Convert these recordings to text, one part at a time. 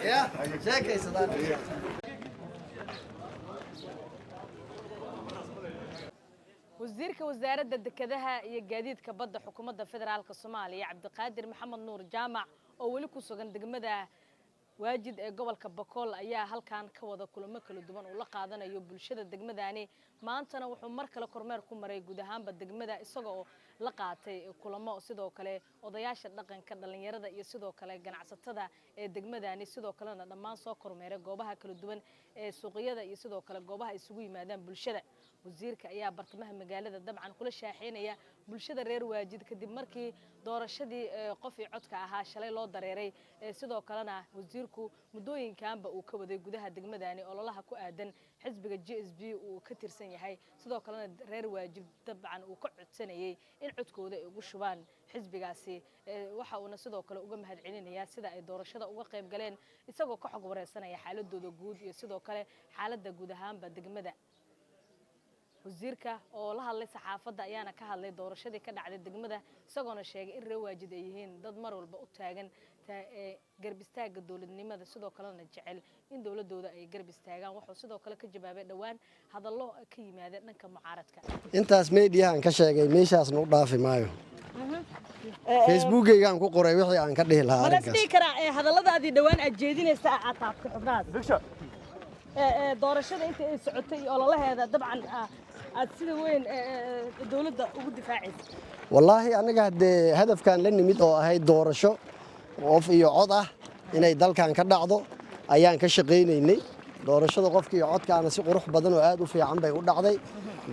يا شاكي صدام wasiirka wasaaradda dekedaha iyo gaadiidka badda xukuumadda federaalka Soomaaliya Cabdiqaadir Maxamed Nuur Jaamac oo wali ku sugan degmada waajid ee gobolka Bakool ayaa halkan ka wada kulamo kala duwan oo la qaadanayo bulshada degmadani maantana wuxuu mar kale kormeer ku maray guud ahaanba degmada isagoo la qaatay kulamo sidoo kale odayaasha dhaqanka dhalinyarada iyo sidoo kale ganacsatada ee degmadani sidoo kalena dhammaan soo kormeeray goobaha kala duwan ee suuqyada iyo sidoo kale goobaha isugu yimaadaan bulshada wasiirka ayaa bartamaha magaalada dabcan kula shaaxeynaya bulshada reer waajid kadib markii doorashadii qof iyo codka ahaa shalay loo dareeray sidoo kalena wasiirku mudooyinkaanba uu ka waday gudaha degmadani ololaha ku aadan xisbiga GSB uu ka tirsan yahay sidoo kalena reer waajid dabcan uu ka codsanayay in codkooda ay ugu shubaan xisbigaasi waxa uu sidoo kale uga mahadcelinaya sida ay doorashada uga qayb galeen isagoo ka xog wareysanaya xaaladooda guud iyo sidoo kale xaaladda guud ahaanba degmada wasiirka oo la hadlay saxaafadda ayaana ka hadlay doorashadii ka dhacday degmada isagoona sheegay in reer waajid ay yihiin dad mar walba u taagan garab istaaga dawladnimada sidoo kalena jecel in dawladooda ay garab istaagaan wuxuu sidoo kale ka jawaabay dhawaan hadallo ka yimaada dhanka mucaaradka intaas meediyahan ka sheegay meeshaas noo dhaafi maayo Facebook-aygaan ku qoray wixii aan ka dhihi lahaa arrinkaas ma kara hadalladaadii dhawaan aad jeedinaysa aad taabto xubnaad doorashada inta ay socotay ololaheeda dabcan aad sida weyn dawladda ugu difaacaysa wallaahi aniga hadee hadafkan la nimid oo ahayd doorasho qof iyo cod ah inay dalkan ka dhacdo ayaan ka shaqaynaynay doorashada qofka iyo codkaana si qurux badan oo aad u fiican bay u dhacday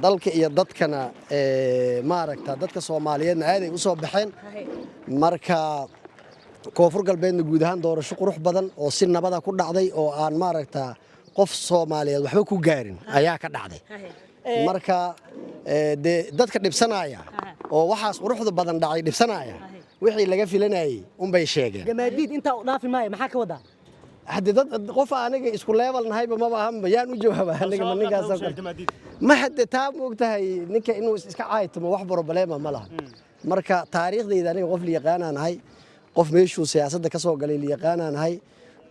dalka iyo dadkana maaragta dadka Soomaaliyeedna aad ay u soo baxeen marka koonfur galbeedna guud ahaan doorasho qurux badan oo si nabad ah ku dhacday oo aan maaragta qof Soomaaliyeed waxba ku gaarin ayaa ka dhacday marka dadka dhibsanaya oo waxaas quruxda badan dhacay dhibsanaya wixii laga filanayay bay sheegeen gamaadiid inta u dhaafi maayo maxaa ka wada hadda dad qof aniga isku level nahayba ma baahan yaan u jawaabaa aniga ninkaas ma hadda taa moogtahay ninka inuu iska caaytamo wax problema ma laha marka taariikhdayda aniga qof la yaqaanaanahay qof meeshuu siyaasadda ka soo galay la yaqaanaanahay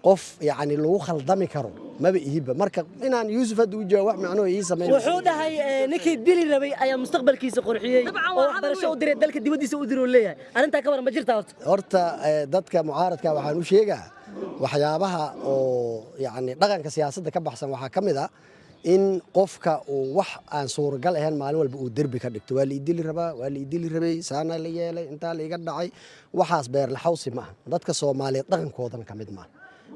qof yani lagu khaldami karo maba ihiba marka inaan Yuusuf hadda u jawaab macno ii sameeyay wuxuu dhahay ninkii dili rabay ayaa mustaqbalkiisa qorxiyay oo waxbarasho u diray dalka dibadiisa u diray leeyahay arinta ka waran ma jirtaa horta dadka mucaaradka waxaan u sheegaa waxyaabaha oo yani dhaqanka siyaasadda ka baxsan waxa kamid ah in qofka uu wax aan suuragal ahayn maalin walba uu derbi ka dhigto waa la idili rabay saana la yeelay inta la iga dhacay waxaas beer la xawsi ma dadka Soomaaliyeed dhaqankoodan kamid ma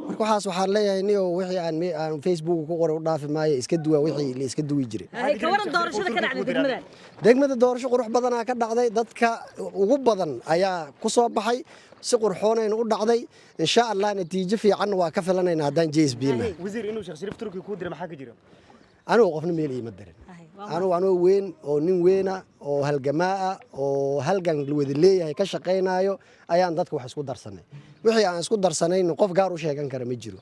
marka waxaan leeyahay niyo wixii aan Facebook ku qoray u dhaafi maayo iska duwa wixii la iska duwi jiray ka waran doorashada ka dhacday degmada doorasho qurux badan ka dhacday dadka ugu badan ayaa ku soo baxay si qurxoonayna u dhacday insha Allah natiijo fiican waa ka filanayna hadaan JSB wasiir inuu Sheekh Shariif Turki ku diray maxaa ka jira anuu qofna meel iima darin anuu weyn oo nin weena oo halgamaa oo halgan wada leeyahay ka shaqeynayo ayaan dadka wax isku darsanay wixii aan isku darsanayno qof gaar u sheegan kara ma jiro